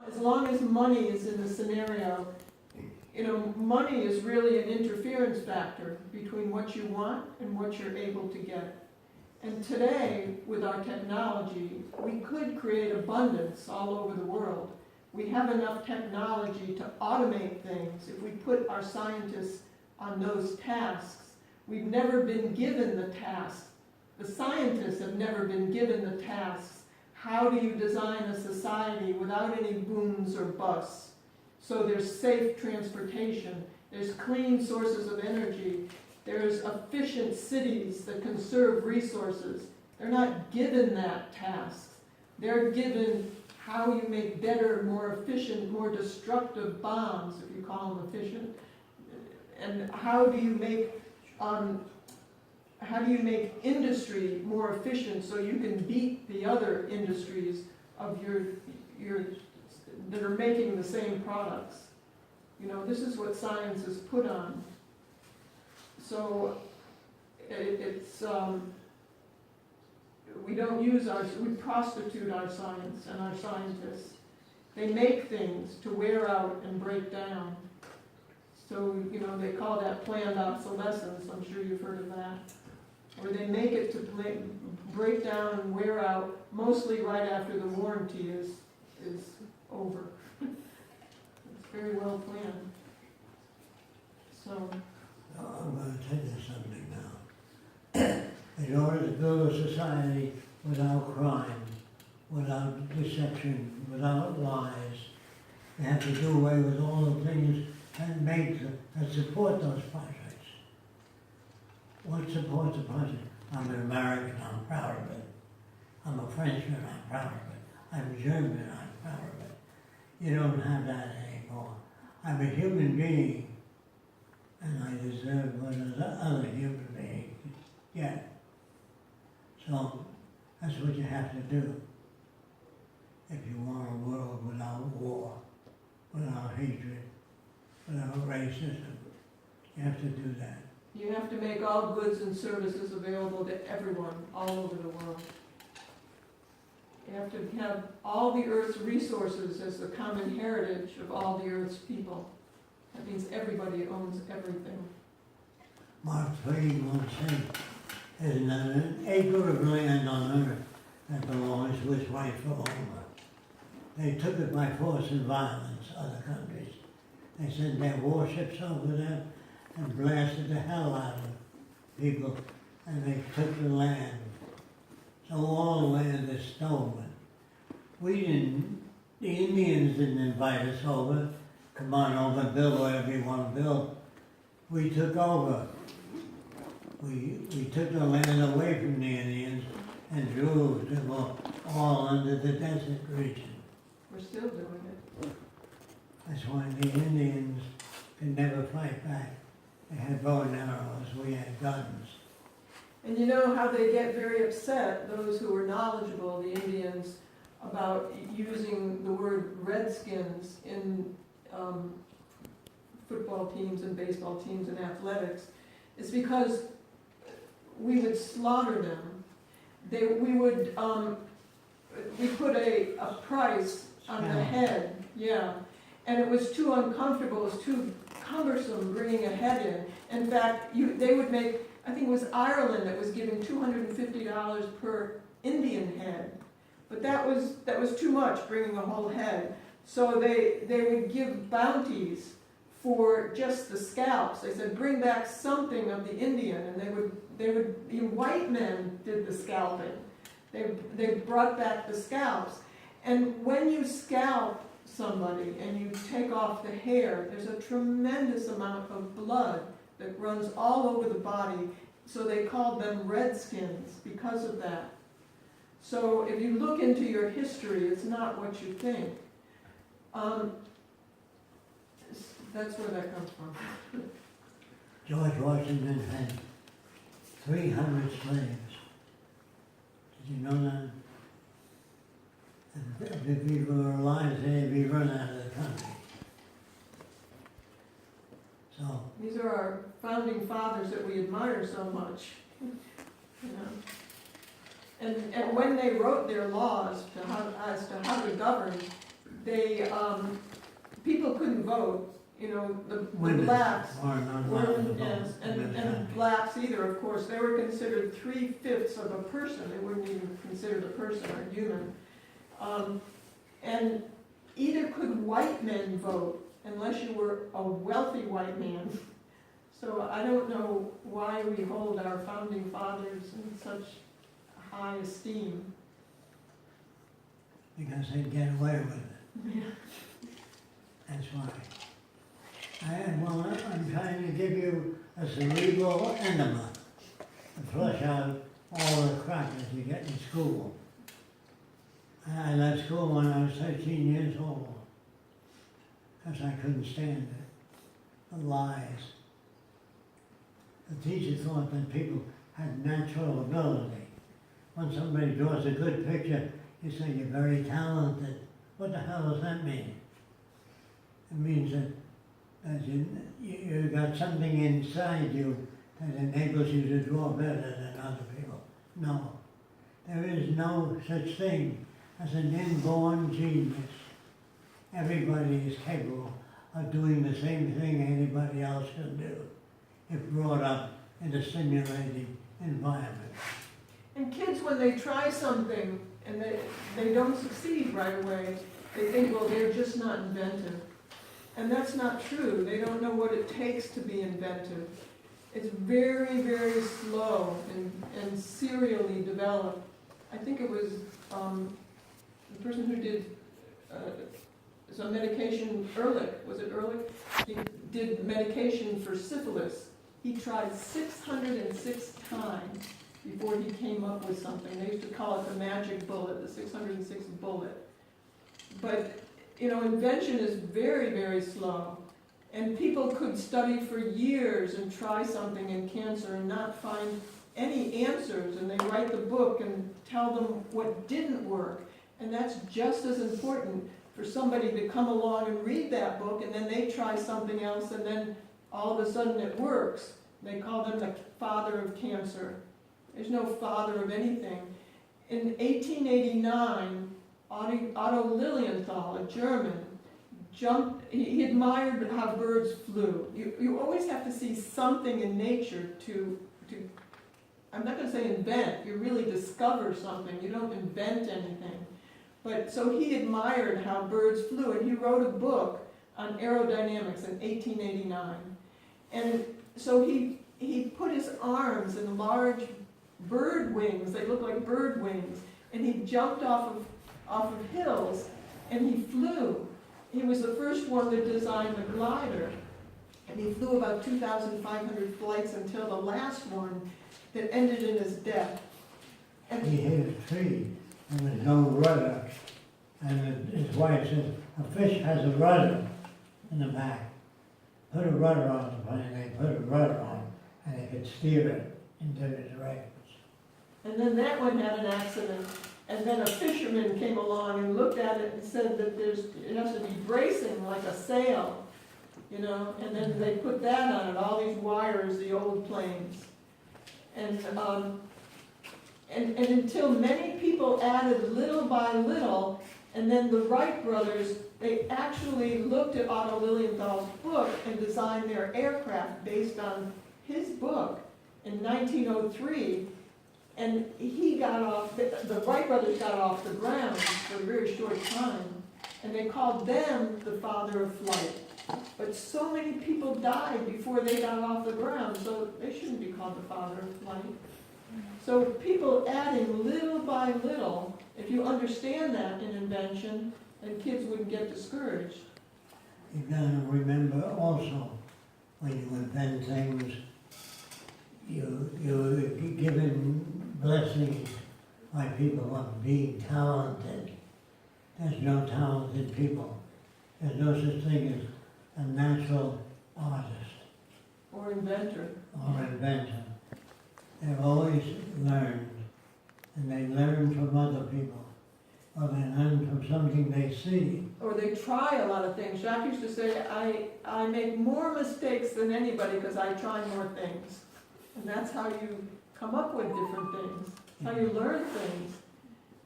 As long as money is in the scenario, money is really an interference factor between what you want and what you're able to get. And today, with our technology, we could create abundance all over the world. We have enough technology to automate things if we put our scientists on those tasks. We've never been given the tasks. The scientists have never been given the tasks. How do you design a society without any booms or busts? So there's safe transportation, there's clean sources of energy, there's efficient cities that conserve resources. They're not given that task. They're given how you make better, more efficient, more destructive bombs, if you call them efficient. And how do you make industry more efficient so you can beat the other industries of your that are making the same products? This is what science is put on. So we prostitute our science and our scientists. They make things to wear out and break down. So, they call that planned obsolescence. I'm sure you've heard of that. Or they make it to break down and wear out, mostly right after the warranty is over. It's very well planned. So I'm going to tell you something now. In order to build a society without crime, without deception, without lies, they have to do away with all the things that support those projects. What supports the project? I'm an American, I'm proud of it. I'm a Frenchman, I'm proud of it. I'm German, I'm proud of it. You don't have that anymore. I'm a human being, and I deserve what other human beings get. So that's what you have to do if you want a world without war, without hatred, without racism. You have to do that. you have to make all goods and services available to everyone all over the world. You have to have all the Earth's resources as the common heritage of all the Earth's people. That means everybody owns everything. Mark Twain once said, there's not an acre of land on earth that belongs to its rightful owner. They took it by force and violence, other countries. They sent their warships over there and blasted the hell out of people, and they took the land. So all the land is stolen. The Indians didn't invite us over. Come on over, build whatever you want to build. We took over. We took the land away from the Indians and drove them all under the desert region. We're still doing it. That's why the Indians could never fight back. They had bow and arrows, we had guns. And you know how they get very upset, those who are knowledgeable, the Indians, about using the word redskins in football teams and baseball teams and athletics. It's because we would slaughter them. We put a price on the head, yeah. And it was too uncomfortable, it was too cumbersome bringing a head in. In fact, they would make, I think it was Ireland that was giving $250 per Indian head. But that was too much, bringing a whole head. So they would give bounties for just the scalps. They said, bring back something of the Indian, and the white men did the scalping. They brought back the scalps. And when you scalp somebody and you take off the hair, there's a tremendous amount of blood that runs all over the body. So they called them redskins because of that. So if you look into your history, it's not what you think. That's where that comes from. George Washington had 300 slaves. Did you know that? And if people were alive, they'd be run out of the country. So these are our founding fathers that we admire so much. You know. And when they wrote their laws as to how to govern, they, people couldn't vote, you know, the Women blacks. are not allowed to Women, vote yes, in this and country. blacks either, of course, they were considered 3/5 of a person, they weren't even considered a person or a human. And either could white men vote, unless you were a wealthy white man. So I don't know why we hold our founding fathers in such high esteem. Because they get away with it, Yeah. that's why. I'm trying to give you a cerebral enema to flush out all the crap that you get in school. I left school when I was 13 years old, because I couldn't stand it, the lies. The teacher thought that people had natural ability. When somebody draws a good picture, you say you're very talented. What the hell does that mean? It means that you got something inside you that enables you to draw better than other people. No, there is no such thing as an inborn genius. Everybody is capable of doing the same thing anybody else can do if brought up in a stimulating environment. And kids, when they try something and they don't succeed right away, they think, well, they're just not inventive. And that's not true. They don't know what it takes to be inventive. It's very, very slow and serially developed. I think it was the person who did some medication, Ehrlich, was it Ehrlich? He did medication for syphilis. He tried 606 times before he came up with something. They used to call it the magic bullet, the 606 bullet. But, you know, invention is very, very slow. And people could study for years and try something in cancer and not find any answers. And they write the book and tell them what didn't work. And that's just as important for somebody to come along and read that book, and then they try something else, and then all of a sudden it works. They call them the father of cancer. There's no father of anything. In 1889, Otto Lilienthal, a German, he admired how birds flew. You always have to see something in nature to I'm not going to say invent, you really discover something. You don't invent anything. But so he admired how birds flew, and he wrote a book on aerodynamics in 1889. And so he put his arms in large bird wings, they look like bird wings, and he jumped off of hills, and he flew. He was the first one to design the glider, and he flew about 2,500 flights until the last one that ended in his death. And He hit a tree and there's no rudder. And his wife said, a fish has a rudder in the back. Put a rudder on the plane, they put a rudder on, and they could steer it in different directions. And then that one had an accident, and then a fisherman came along and looked at it and said that it has to be bracing like a sail, you know, and then they put that on it, all these wires, the old planes. And until many people added little by little, and then the Wright brothers, they actually looked at Otto Lilienthal's book and designed their aircraft based on his book in 1903. And he got off, the Wright brothers got off the ground for a very short time, and they called them the father of flight. But so many people died before they got off the ground, so they shouldn't be called the father of flight. So people adding little by little, if you understand that in invention, then kids wouldn't get discouraged. You gotta remember also, when you invent things, you're given blessings by people of being talented. There's no talented people. There's no such thing as a natural artist Or inventor. or inventor. They've always learned, and they learn from other people, or they learn from something they see. Or they try a lot of things. Jacque used to say, I make more mistakes than anybody because I try more things. And that's how you come up with different things. How you learn things.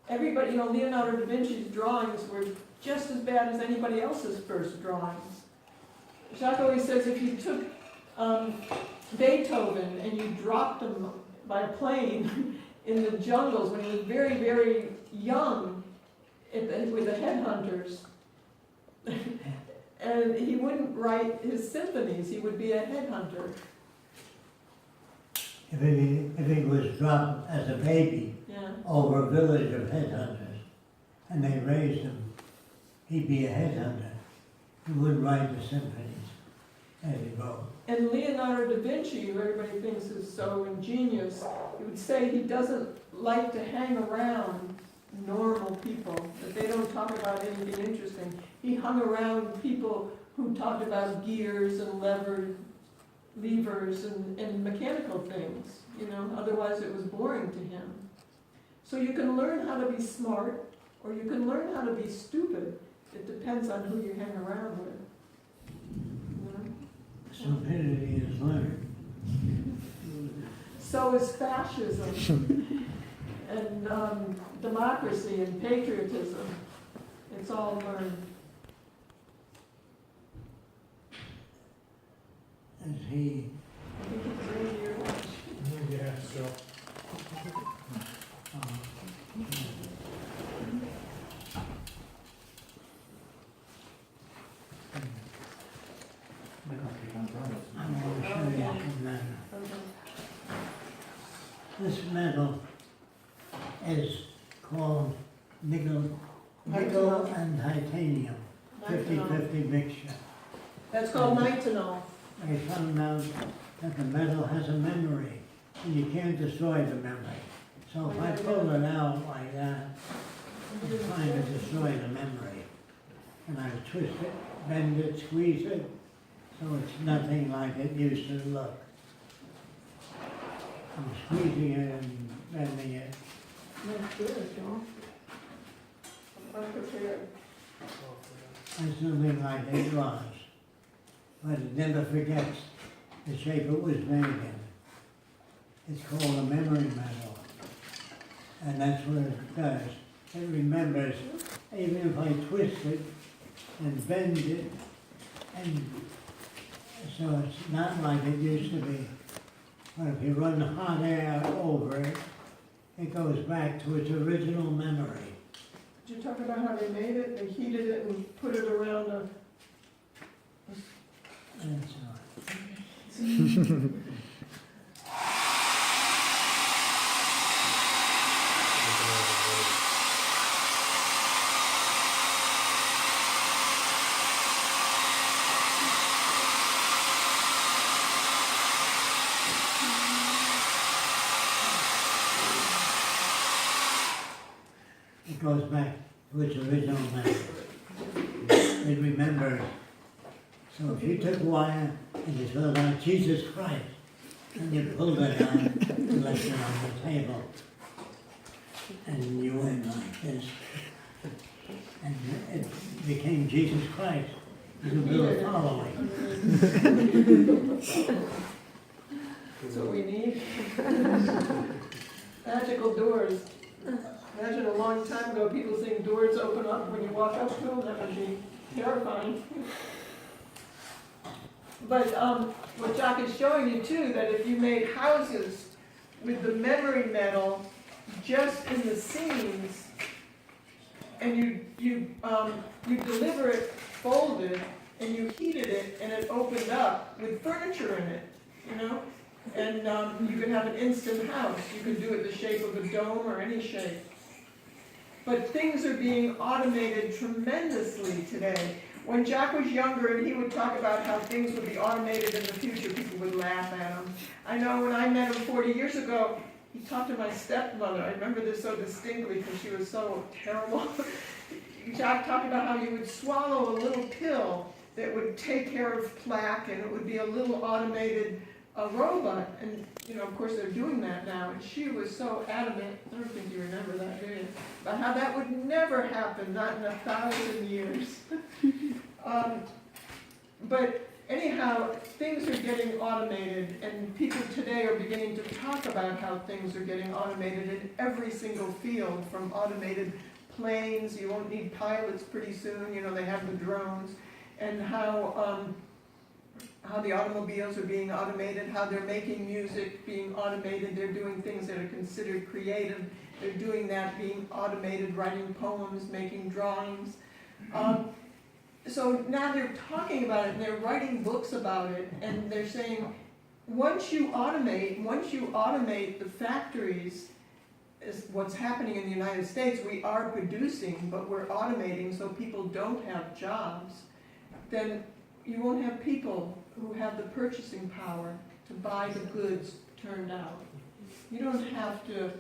Everybody, you know, Leonardo da Vinci's drawings were just as bad as anybody else's first drawings. Jacque always says if you took Beethoven and you dropped him by a plane in the jungles when he was very, very young with the headhunters, and he wouldn't write his symphonies, he would be a headhunter. If he was dropped as a baby Yeah. over a village of headhunters, and they raised him, he'd be a headhunter. He wouldn't write the symphonies as he wrote. And Leonardo da Vinci, who everybody thinks is so ingenious, he would say he doesn't like to hang around normal people, that they don't talk about anything interesting. He hung around people who talked about gears and levers and mechanical things, you know, otherwise it was boring to him. So you can learn how to be smart, or you can learn how to be stupid. It depends on who you hang around with. You know? Stupidity is learned. So is fascism and democracy and patriotism. It's all learned. As he, I think it's really your watch. Yeah, so. I'm going to show you some metal. Okay. This metal is called nickel and titanium, 50-50 mixture. That's called nitinol. They found out that the metal has a memory, and you can't destroy the memory. So if I pull it out like that, I'm trying to destroy the memory. And I twist it, bend it, squeeze it, so it's nothing like it used to look. I'm squeezing it and bending it. That's good, John. I'm unprepared. It's nothing like it was. But it never forgets the shape it was made in. It's called a memory metal. And that's what it does. It remembers, even if I twist it and bend it, and so it's not like it used to be. But if you run hot air over it, it goes back to its original memory. Did you talk about how they made it? They heated it and put it around a... That's It goes back to its original memory. It remembers. So if you took wire and you spelled out Jesus Christ, and you pulled it out and left it on the table, and you went like this, and it became Jesus Christ. You could build a following. That's what we need. Magical doors. Imagine a long time ago, people seeing doors open up when you walk up to them. That would be terrifying. But what Jacque is showing you too, that if you made houses with the memory metal just in the seams, and you deliver it folded, and you heated it, and it opened up with furniture in it, you know, and you could have an instant house. You could do it the shape of a dome or any shape. But things are being automated tremendously today. When Jacque was younger and he would talk about how things would be automated in the future, people would laugh at him. I know when I met him 40 years ago, he talked to my stepmother. I remember this so distinctly because she was so terrible. Jacque talked about how you would swallow a little pill that would take care of plaque, and it would be a little automated robot. And, you know, of course they're doing that now. And she was so adamant, I don't think you remember that, do you? About how that would never happen, not in 1,000 years. But anyhow, things are getting automated, and people today are beginning to talk about how things are getting automated in every single field, from automated planes, you won't need pilots pretty soon, you know, they have the drones, and how the automobiles are being automated, how they're making music being automated, they're doing things that are considered creative, they're doing that being automated, writing poems, making drawings. So now they're talking about it, and they're writing books about it, and they're saying, once you automate the factories, is what's happening in the United States, we are producing, but we're automating so people don't have jobs, then you won't have people who have the purchasing power to buy the goods turned out. You don't have to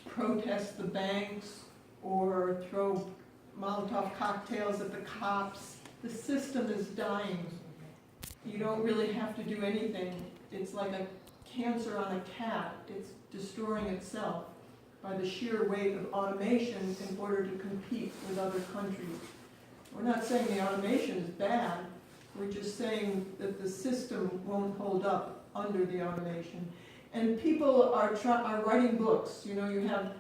protest the banks or throw Molotov cocktails at the cops. The system is dying. You don't really have to do anything. It's like a cancer on a cat. It's destroying itself by the sheer weight of automation in order to compete with other countries. We're not saying the automation is bad. We're just saying that the system won't hold up under the automation. And people are writing books. You know, you have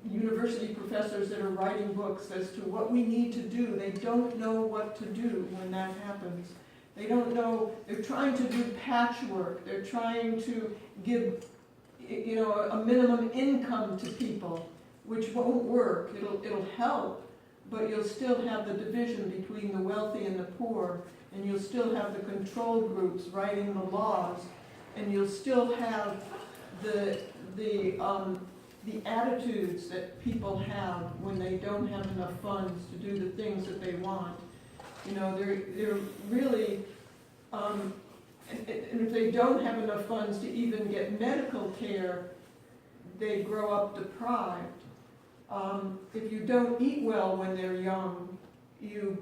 university professors that are writing books as to what we need to do. They don't know what to do when that happens. They don't know, they're trying to do patchwork. They're trying to give, you know, a minimum income to people, which won't work. It'll help, but you'll still have the division between the wealthy and the poor, and you'll still have the control groups writing the laws, and you'll still have the attitudes that people have when they don't have enough funds to do the things that they want. You know, they're really, and if they don't have enough funds to even get medical care, they grow up deprived. If you don't eat well when they're young, you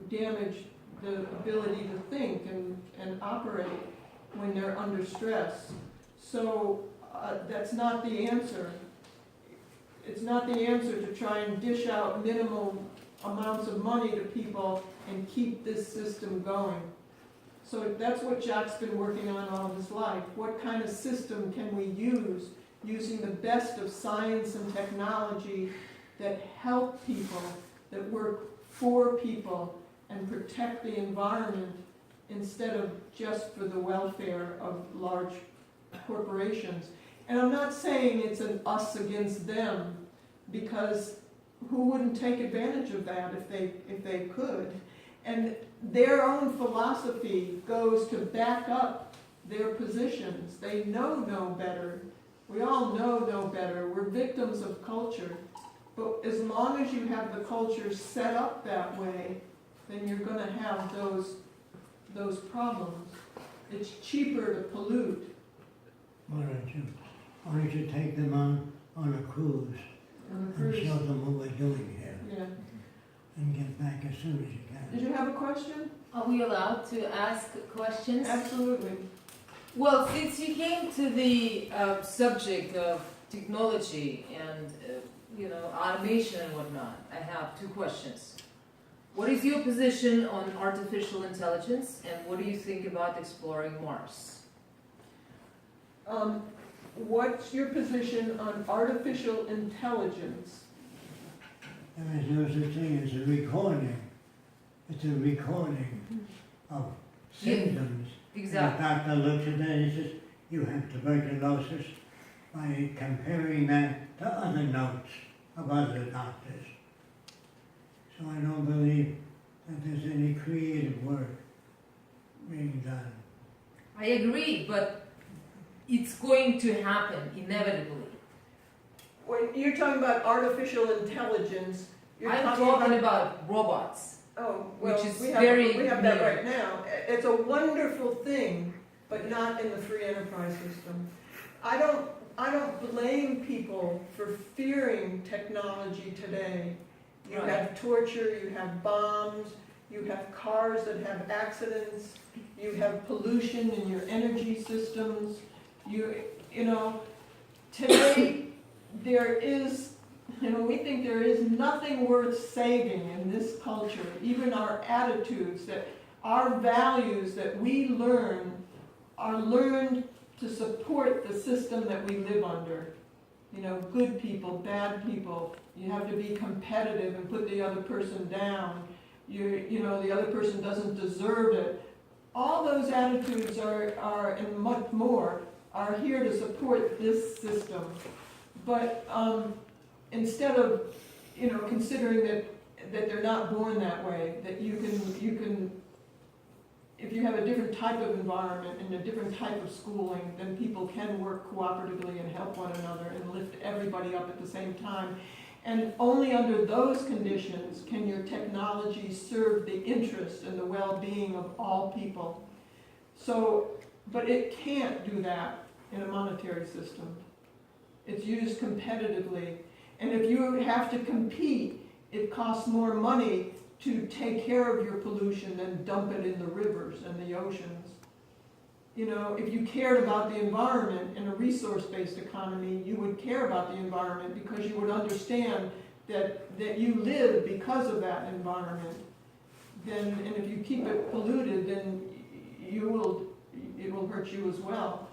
damage the ability to think and operate when they're under stress. So that's not the answer. It's not the answer to try and dish out minimal amounts of money to people and keep this system going. So that's what Jacque's been working on all of his life. What kind of system can we use, using the best of science and technology that help people, that work for people and protect the environment instead of just for the welfare of large corporations. And I'm not saying it's an us against them, because who wouldn't take advantage of that if they could? And their own philosophy goes to back up their positions. They know no better. We all know no better. We're victims of culture. But as long as you have the culture set up that way, then you're going to have those problems. It's cheaper to pollute. Why don't you take them on a cruise and show them what we're doing here, Yeah. and get back as soon as you Did can. you have a question? Are we allowed to ask questions? Absolutely. Well, since you came to the subject of technology and automation and whatnot, I have two questions. What is your position on artificial intelligence, and what do you think about exploring Mars? What's your position on artificial intelligence? There is no such thing as a recording. It's a recording of symptoms. Exactly. The doctor looks at that and he says, you have tuberculosis, by comparing that to other notes of other doctors. So I don't believe that there's any creative work being done. I agree, but it's going to happen inevitably. When you're talking about artificial intelligence, you're I'm talking about robots. Oh, well, which is we have that near. right now. It's a wonderful thing, but not in the free enterprise system. I don't blame people for fearing technology today. You Right. have torture, you have bombs, you have cars that have accidents, you have pollution in your energy systems. You know, today there is, we think there is nothing worth saving in this culture, even our attitudes, that our values that we learn are learned to support the system that we live under. good people, bad people. You have to be competitive and put the other person down. The other person doesn't deserve it. All those attitudes are, and much more, are here to support this system. But instead of, considering that they're not born that way, that you can, if you have a different type of environment and a different type of schooling, then people can work cooperatively and help one another and lift everybody up at the same time. And only under those conditions can your technology serve the interest and the well-being of all people. So, but it can't do that in a monetary system. It's used competitively. And if you have to compete, it costs more money to take care of your pollution than dump it in the rivers and the oceans. If you cared about the environment in a resource-based economy, you would care about the environment because you would understand that you live because of that environment. And if you keep it polluted, then it will hurt you as well.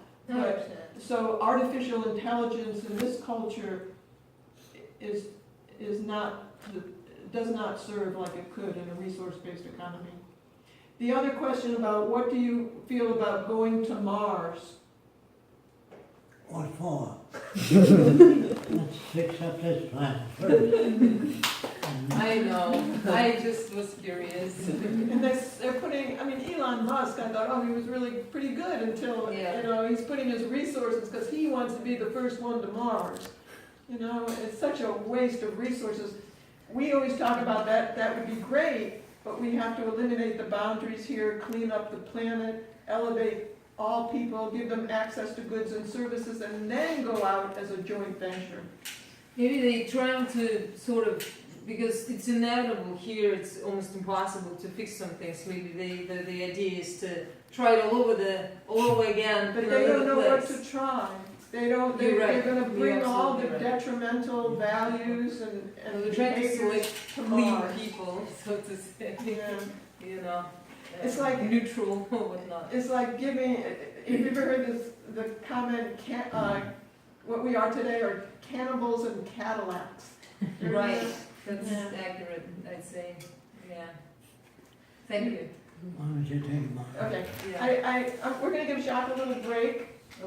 So artificial intelligence in this culture does not serve like it could in a resource-based economy. The other question about what do you feel about going to Mars? What for? Let's fix up this planet first. I know, I just was curious. And they're putting, Elon Musk, I thought, oh, he was really pretty good until, he's putting his resources, because he wants to be the first one to Mars. It's such a waste of resources. We always talk about that would be great, but we have to eliminate the boundaries here, clean up the planet, elevate all people, give them access to goods and services, and then go out as a joint venture. Maybe they're trying to sort of, because it's inevitable here, it's almost impossible to fix some things. Maybe the idea is to try it all over again. But they don't know what to try. They're right. going to bring all the right. detrimental values and they're trying to behaviors select to clean Mars. people, so to say. Yeah. It's like like- neutral or whatnot. It's like giving, if you've ever heard the comment, what we are today are cannibals and Cadillacs. Right, that's Yeah. accurate, I'd say. Yeah. Thank you. Why don't you take mine? Okay, Yeah. we're going to give Jacque a little break.